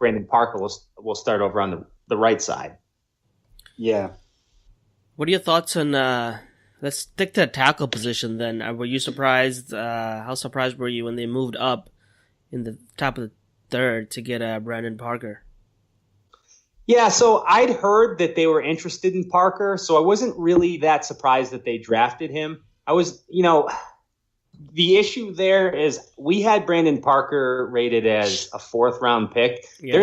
Brandon Parker will start over on the right side. Yeah. What are your thoughts on? Let's stick to the tackle position then. Were you surprised? How surprised were you when they moved up in the top of the third to get Brandon Parker? Yeah, so I'd heard that they were interested in Parker, so I wasn't really that surprised that they drafted him. I was, the issue there is we had Brandon Parker rated as a 4th-round pick. Yeah.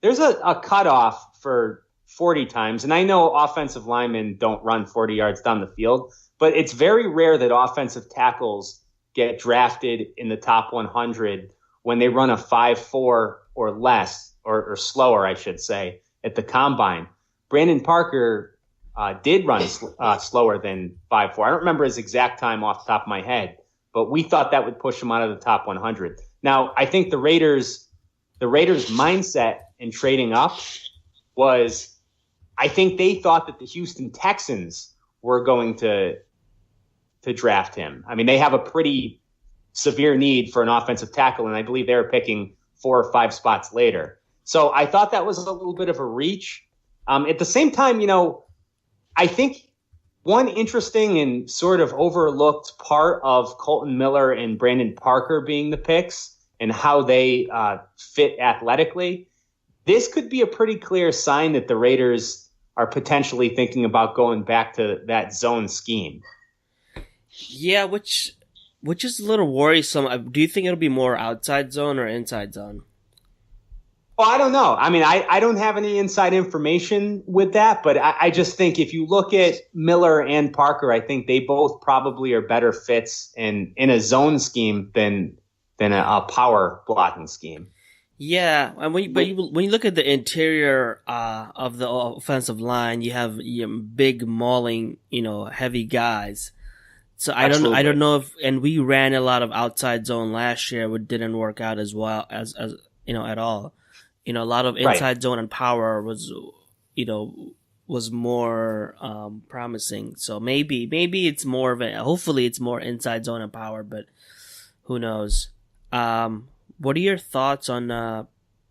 There's a cutoff for 40 times, and I know offensive linemen don't run 40 yards down the field, but it's very rare that offensive tackles get drafted in the top 100 when they run a 5.4 or less, or slower, I should say, at the combine. Brandon Parker did run slower than 5.4. I don't remember his exact time off the top of my head, but we thought that would push him out of the top 100. Now, I think the Raiders' mindset in trading up was, I think they thought that the Houston Texans were going to draft him. I mean, they have a pretty severe need for an offensive tackle, and I believe they were picking 4 or 5 spots later. So I thought that was a little bit of a reach. At the same time, I think one interesting and sort of overlooked part of Colton Miller and Brandon Parker being the picks and how they fit athletically, this could be a pretty clear sign that the Raiders are potentially thinking about going back to that zone scheme. Yeah, which is a little worrisome. Do you think it'll be more outside zone or inside zone? Well, I don't know. I mean, I don't have any inside information with that, but I just think if you look at Miller and Parker, I think they both probably are better fits in a zone scheme than a power blocking scheme. Yeah, and when you look at the interior of the offensive line, you have big mauling, heavy guys. So I don't know if, and we ran a lot of outside zone last year, which didn't work out as well as at all. A lot of inside zone and power was more promising. So maybe it's more hopefully it's more inside zone and power, but who knows? What are your thoughts on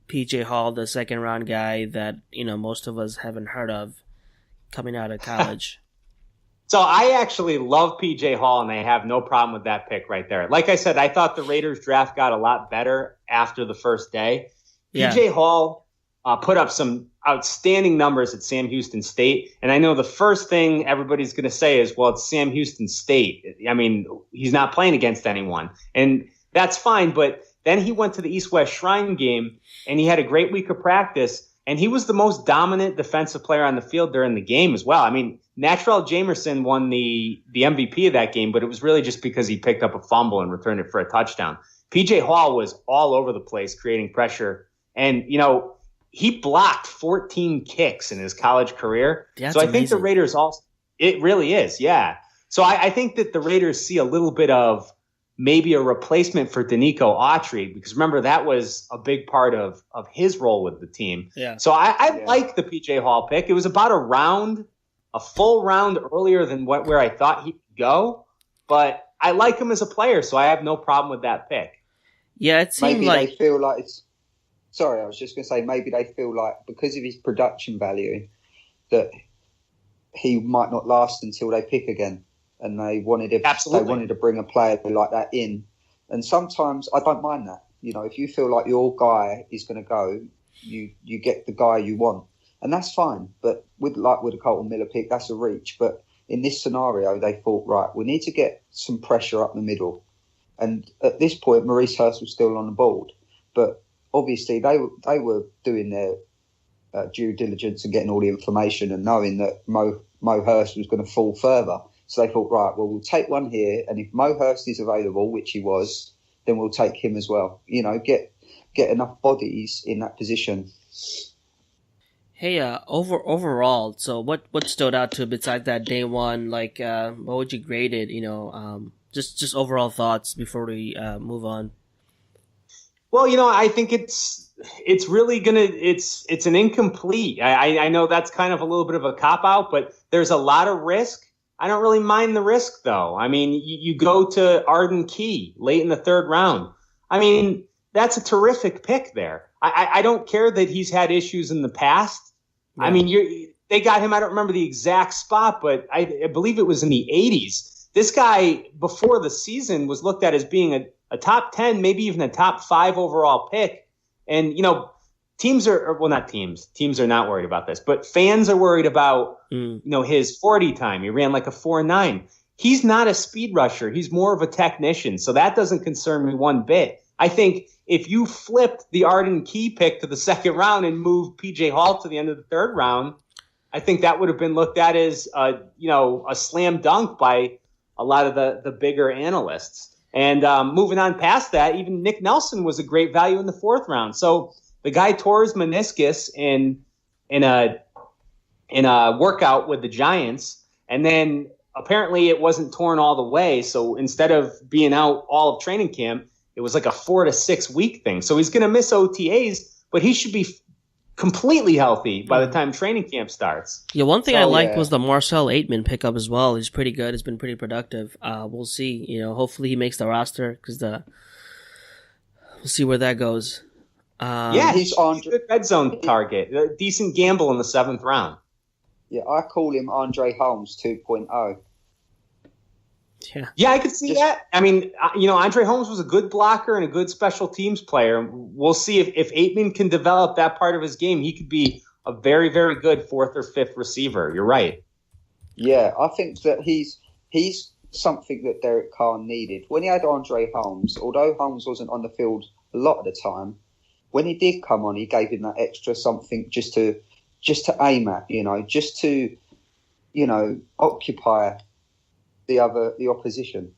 PJ Hall, the 2nd-round guy that most of us haven't heard of coming out of college? So I actually love PJ Hall, and I have no problem with that pick right there. Like I said, I thought the Raiders draft got a lot better after the first day. Yeah. PJ Hall put up some outstanding numbers at Sam Houston State. And I know the first thing everybody's going to say is, well, it's Sam Houston State. I mean, he's not playing against anyone. And that's fine. But then he went to the East-West Shrine game, and he had a great week of practice. And he was the most dominant defensive player on the field during the game as well. I mean, Natrell Jamerson won the MVP of that game, but it was really just because he picked up a fumble and returned it for a touchdown. PJ Hall was all over the place creating pressure. And, he blocked 14 kicks in his college career. That's so I amazing. think the Raiders also – it really is, yeah. So I think that the Raiders see a little bit of maybe a replacement for Danico Autry, because remember, that was a big part of his role with the team. Yeah. So I like the PJ Hall pick. It was about a full round earlier than where I thought he could go. But I like him as a player, so I have no problem with that pick. Yeah, it seemed maybe like they feel like it's. Sorry, I was just going to say maybe they feel like because of his production value that he might not last until they pick again, and they wanted to bring a player like that in. And sometimes I don't mind that. If you feel like your guy is going to go, you get the guy you want, and that's fine. But with a Colton Miller pick, that's a reach. But in this scenario, they thought, right, we need to get some pressure up the middle. And at this point, Maurice Hurst was still on the board, but obviously they were doing their due diligence and getting all the information and knowing that Mo Hurst was going to fall further. So they thought, right, well, we'll take one here, and if Mo Hurst is available, which he was, then we'll take him as well. Get enough bodies in that position. Hey, overall, so what stood out to you besides that day one? Like, what would you grade it? Just overall thoughts before we move on. Well, I think it's really it's an incomplete. I know that's kind of a little bit of a cop out, but there's a lot of risk. I don't really mind the risk though. I mean, you go to Arden Key late in the 3rd round. I mean, that's a terrific pick there. I don't care that he's had issues in the past. Yeah. I mean, they got him. I don't remember the exact spot, but I believe it was in the 80s. This guy, before the season, was looked at as being a top 10, maybe even a top 5 overall pick. And, teams are not worried about this, but fans are worried about, his 40 time. He ran like a 4.9. He's not a speed rusher. He's more of a technician. So that doesn't concern me one bit. I think if you flipped the Arden Key pick to the second round and moved PJ Hall to the end of the third round, I think that would have been looked at as, a slam dunk by a lot of the bigger analysts. And moving on past that, even Nick Nelson was a great value in the fourth round. So the guy tore his meniscus in a workout with the Giants, and then apparently it wasn't torn all the way. So instead of being out all of training camp, it was like a 4 to 6 week thing. So he's going to miss OTAs, but he should be completely healthy by the time training camp starts. Yeah, one thing I liked was the Marcel Aitman pickup as well. He's pretty good. He's been pretty productive. We'll see. Hopefully he makes the roster because we'll see where that goes. He's a good red zone target. A decent gamble in the 7th round. Yeah, I call him Andre Holmes 2.0. Yeah, I could see that. I mean, Andre Holmes was a good blocker and a good special teams player. We'll see if Aitman can develop that part of his game. He could be a very, very good 4th or 5th receiver. You're right. Yeah, I think that he's something that Derek Carr needed. When he had Andre Holmes, although Holmes wasn't on the field a lot of the time, when he did come on, he gave him that extra something just to aim at, just to, occupy the opposition,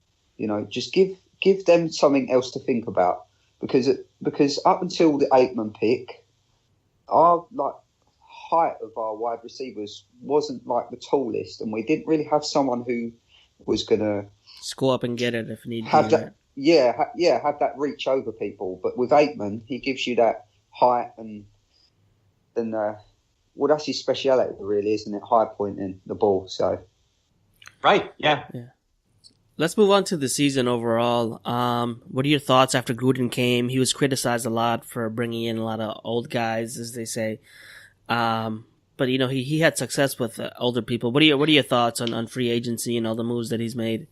just give them something else to think about, because up until the Aitman pick, our height of our wide receivers wasn't like the tallest, and we didn't really have someone who was gonna score up and get it if need have be. That, have that reach over people. But with Aitman, he gives you that height and that's his speciality, really, isn't it? High pointing the ball. So. Right. Yeah. Let's move on to the season overall. What are your thoughts after Gruden came? He was criticized a lot for bringing in a lot of old guys, as they say. But he had success with older people. What are your thoughts on free agency and all the moves that he's made?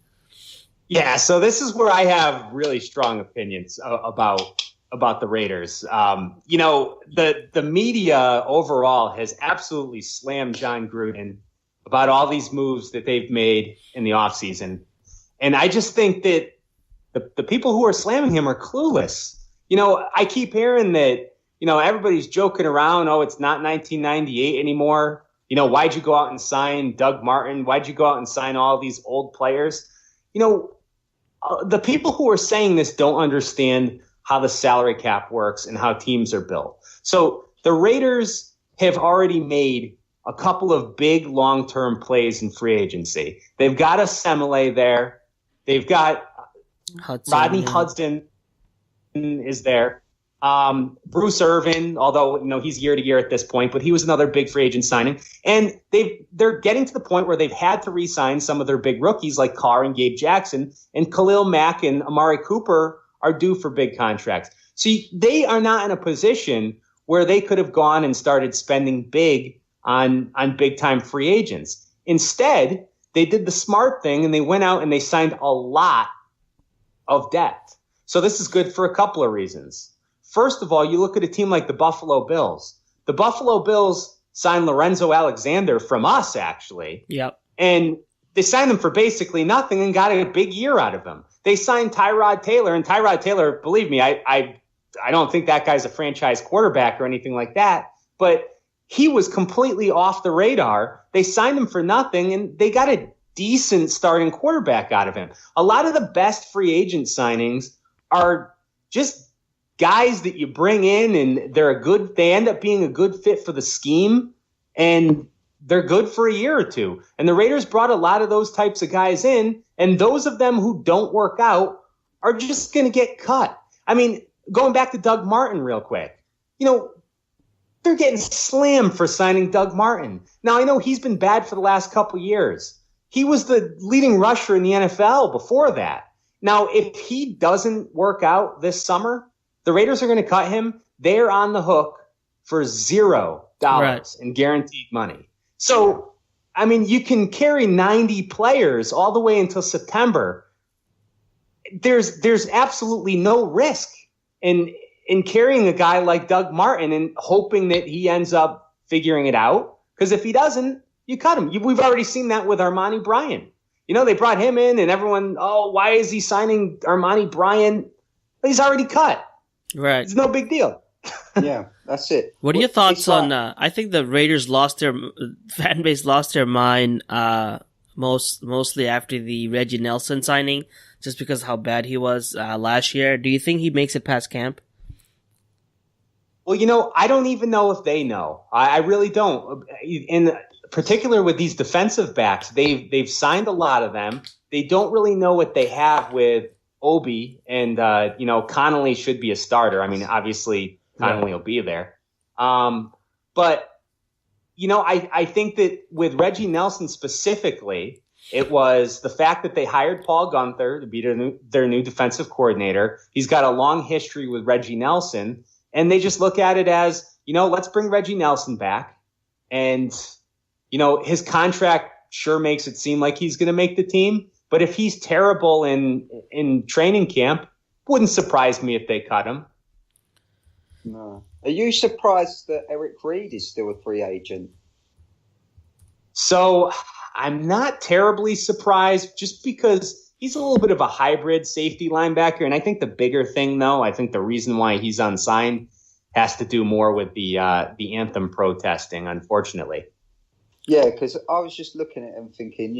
Yeah. So this is where I have really strong opinions about the Raiders. The media overall has absolutely slammed John Gruden about all these moves that they've made in the offseason. And I just think that the people who are slamming him are clueless. I keep hearing that, everybody's joking around. Oh, it's not 1998 anymore. Why'd you go out and sign Doug Martin? Why'd you go out and sign all these old players? The people who are saying this don't understand how the salary cap works and how teams are built. So the Raiders have already made a couple of big long-term plays in free agency. They've got a Semele there. They've got Rodney Hudson is there. Bruce Irvin, although he's year to year at this point, but he was another big free agent signing. And they're getting to the point where they've had to re-sign some of their big rookies like Carr and Gabe Jackson, and Khalil Mack and Amari Cooper are due for big contracts. See, they are not in a position where they could have gone and started spending big on big time free agents. Instead, they did the smart thing and they went out and they signed a lot of depth. So this is good for a couple of reasons. First of all, you look at a team like the Buffalo Bills. The Buffalo Bills signed Lorenzo Alexander from us, actually. Yep. And they signed him for basically nothing and got a big year out of him. They signed Tyrod Taylor, and Tyrod Taylor, believe me, I don't think that guy's a franchise quarterback or anything like that, but he was completely off the radar. They signed him for nothing, and they got a decent starting quarterback out of him. A lot of the best free agent signings are just guys that you bring in, and they end up being a good fit for the scheme, and they're good for a year or two. And the Raiders brought a lot of those types of guys in, and those of them who don't work out are just going to get cut. I mean, going back to Doug Martin real quick, they're getting slammed for signing Doug Martin. Now, I know he's been bad for the last couple years. He was the leading rusher in the NFL before that. Now, if he doesn't work out this summer, the Raiders are going to cut him, they're on the hook for $0 in guaranteed money. So, I mean, you can carry 90 players all the way until September. There's absolutely no risk in carrying a guy like Doug Martin and hoping that he ends up figuring it out. Because if he doesn't, you cut him. We've already seen that with Armani Bryant. They brought him in and everyone, why is he signing Armani Bryant? He's already cut. Right. It's no big deal. Yeah, that's it. What are your thoughts on, I think the Raiders fan base lost their mind mostly after the Reggie Nelson signing, just because of how bad he was last year. Do you think he makes it past camp? Well, I don't even know if they know. I really don't. In particular with these defensive backs, they've signed a lot of them. They don't really know what they have with Obi, and Connolly should be a starter. I mean, obviously Connolly will be there. But I think that with Reggie Nelson specifically, it was the fact that they hired Paul Gunther to be their new defensive coordinator. He's got a long history with Reggie Nelson, and they just look at it as, let's bring Reggie Nelson back. And, his contract sure makes it seem like he's going to make the team. But if he's terrible in training camp, wouldn't surprise me if they cut him. No. Are you surprised that Eric Reed is still a free agent? So I'm not terribly surprised, just because he's a little bit of a hybrid safety linebacker. And I think the bigger thing, though, I think the reason why he's unsigned has to do more with the anthem protesting, unfortunately. Yeah, because I was just looking at him thinking,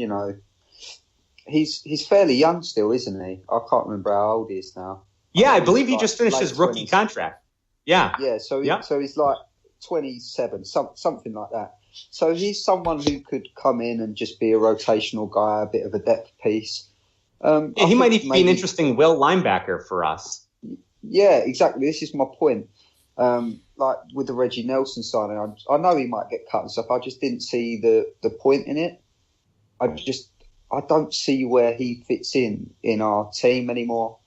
he's fairly young still, isn't he? I can't remember how old he is now. Yeah, I believe he just finished his rookie contract. Yeah. Yeah, so he's like 27, something like that. So he's someone who could come in and just be a rotational guy, a bit of a depth piece. He might even be an interesting will linebacker for us. Yeah, exactly. This is my point. Like with the Reggie Nelson signing, I know he might get cut and stuff. I just didn't see the point in it. I don't see where he fits in our team anymore.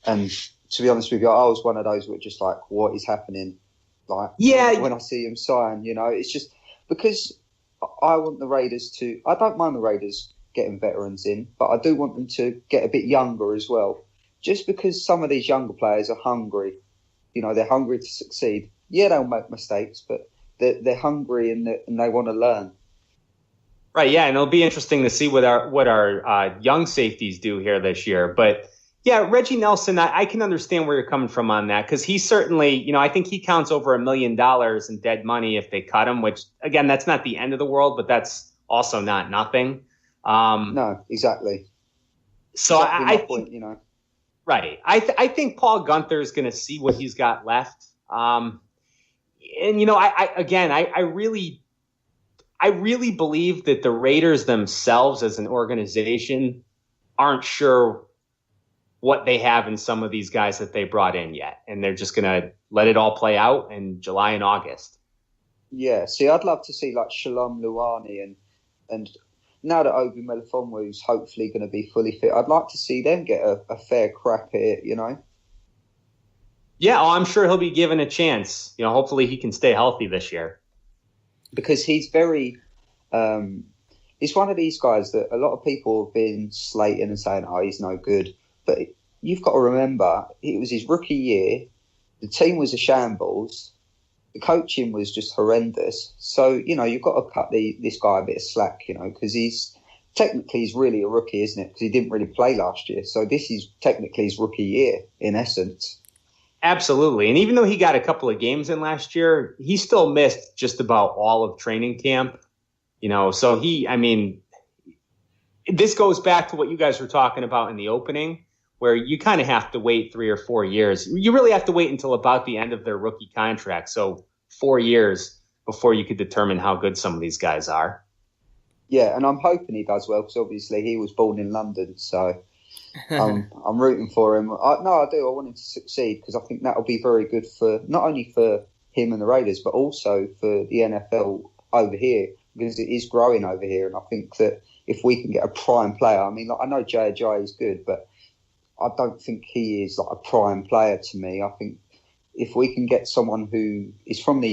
And to be honest with you, I was one of those who were just like, what is happening? Like, when I see him sign, it's just because I want the Raiders to. I don't mind the Raiders getting veterans in, but I do want them to get a bit younger as well. Just because some of these younger players are hungry, they're hungry to succeed. Yeah, they'll make mistakes, but they're hungry and they want to learn. Right, yeah, and it'll be interesting to see what our young safeties do here this year. But yeah, Reggie Nelson, I can understand where you're coming from on that, because he certainly, I think he counts over $1 million in dead money if they cut him. Which again, that's not the end of the world, but that's also not nothing. No, exactly. So exactly my point, Right, I think Paul Gunther is going to see what he's got left. And I really believe that the Raiders themselves as an organization aren't sure what they have in some of these guys that they brought in yet. And they're just going to let it all play out in July and August. Yeah, see, I'd love to see like Shalom Luani and now that Obi Melifonwu is hopefully going to be fully fit, I'd like to see them get a fair crack at it, Yeah, I'm sure he'll be given a chance. Hopefully he can stay healthy this year. Because he's very, he's one of these guys that a lot of people have been slating and saying, he's no good. But you've got to remember, it was his rookie year. The team was a shambles. The coaching was just horrendous. So, you've got to cut this guy a bit of slack, because he's really a rookie, isn't it? Because he didn't really play last year. So this is technically his rookie year, in essence. Absolutely. And even though he got a couple of games in last year, he still missed just about all of training camp. So this goes back to what you guys were talking about in the opening, where you kind of have to wait 3 or 4 years. You really have to wait until about the end of their rookie contract. So 4 years before you could determine how good some of these guys are. Yeah, and I'm hoping he does well, because obviously he was born in London, so I'm rooting for him. I do. I want him to succeed, because I think that'll be very good for not only for him and the Raiders, but also for the NFL over here, because it is growing over here. And I think that if we can get a prime player, I know J.J. is good, but I don't think he is like a prime player to me. I think if we can get someone who is from the